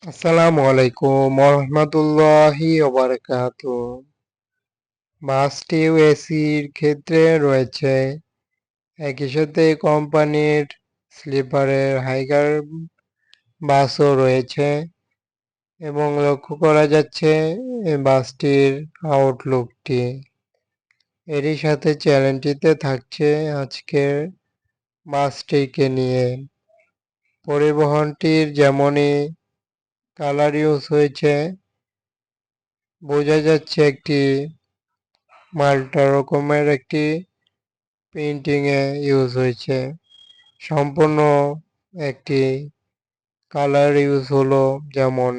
আসসালামু আলাইকুম রহমতুল্লাহি ওবারাকাতুহ। বাসটিও এসির ক্ষেত্রে রয়েছে, একই সাথে কোম্পানির স্লিপারের হাইগার বাসও রয়েছে এবং লক্ষ্য করা যাচ্ছে এই বাসটির আউটলুকটি। এরই সাথে চ্যানেলটিতে থাকছে আজকের বাসটিকে নিয়ে। পরিবহনটির যেমনই কালার ইউজ হয়েছে, বোঝা যাচ্ছে একটি মাল্টা রকমের একটি পেইন্টিংয়ে ইউজ হয়েছে। সম্পূর্ণ একটি কালার ইউজ হলো, যেমন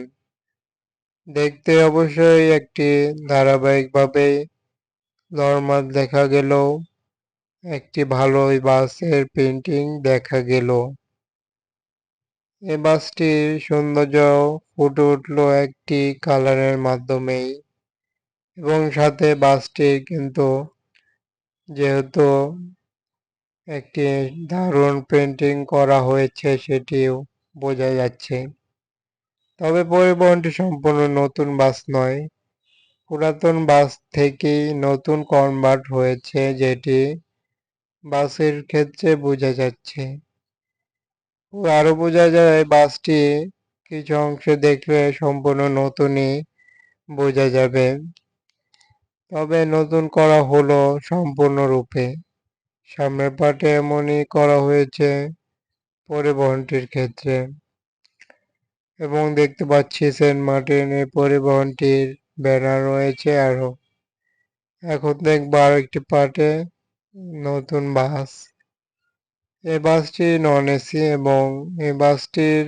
দেখতে অবশ্যই একটি ধারাবাহিকভাবে নরমাল দেখা গেলেও একটি ভালোই বাসের পেইন্টিং দেখা গেল। এই বাসটির সৌন্দর্য ফুটে উঠলো একটি কালারের মাধ্যমেই, এবং সাথে বাসটির কিন্তু যেহেতু একটি দারুণ পেইন্টিং করা হয়েছে সেটিও বোঝা যাচ্ছে। তবে পরিবহনটি সম্পূর্ণ নতুন বাস নয়, পুরাতন বাস থেকেই নতুন কনভার্ট হয়েছে, যেটি বাসের ক্ষেত্রে বোঝা যাচ্ছে। আরও বোঝা যায় বাসটি কিছু অংশে দেখলে সম্পূর্ণ নতুনই বোঝা যাবে, তবে নতুন করা হলো সম্পূর্ণরূপে। সামনের পার্টে এমনই করা হয়েছে পরিবহনটির ক্ষেত্রে, এবং দেখতে পাচ্ছি সেন্ট মার্টিনের পরিবহনটির ব্যানার রয়েছে আরো। এখন দেখবো আর একটি পার্টে নতুন বাস। এই বাসটি নন এসি এবং এই বাসটির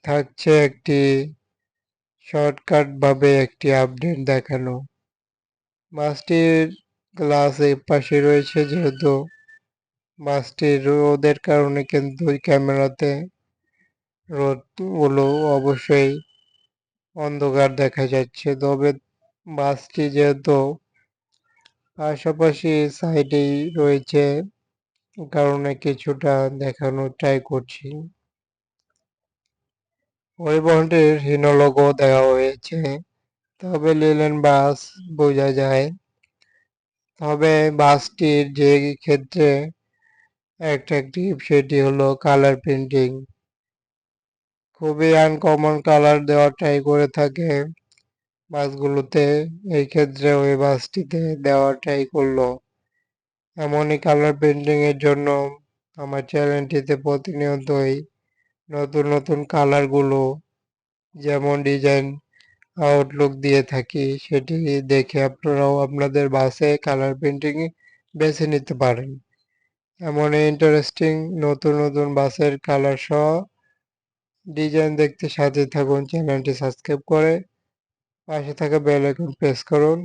থাকছে একটি শর্টকাট ভাবে একটি আপডেট দেখানো। বাসটির গ্লাস এই পাশে রয়েছে, যেহেতু বাসটির রোদের কারণে কিন্তু ওই ক্যামেরাতে রোদগুলো অবশ্যই অন্ধকার দেখা যাচ্ছে, তবে বাসটি যেহেতু পাশাপাশি সাইডেই রয়েছে কারণে কিছুটা দেখানোর ট্রাই করছি। পরিবহনটির হিনো লোগো দেওয়া হয়েছে, তবে লিলেন বাস বোঝা যায়। তবে বাসটির যে ক্ষেত্রে অ্যাট্রাকটিভ সেটি হলো কালার প্রিন্টিং। খুবই আনকমন কালার দেওয়ার ট্রাই করে থাকে বাসগুলোতে, এই ক্ষেত্রে ওই বাসটিতে দেওয়ার ট্রাই করলো। এমনই কালার পেইন্টিং এর জন্য আমার চ্যানেলটিতে প্রতিনিয়তই নতুন নতুন কালারগুলো যেমন ডিজাইন আউটলুক দিয়ে থাকি, সেটি দেখে আপনারাও আপনাদের বাসে কালার পেইন্টিং বেছে নিতে পারেন। এমন ইন্টারেস্টিং নতুন নতুন বাসের কালার সহ ডিজাইন দেখতে সাথে থাকুন। চ্যানেলটি সাবস্ক্রাইব করে পাশে থাকা বেল আইকন প্রেস করুন।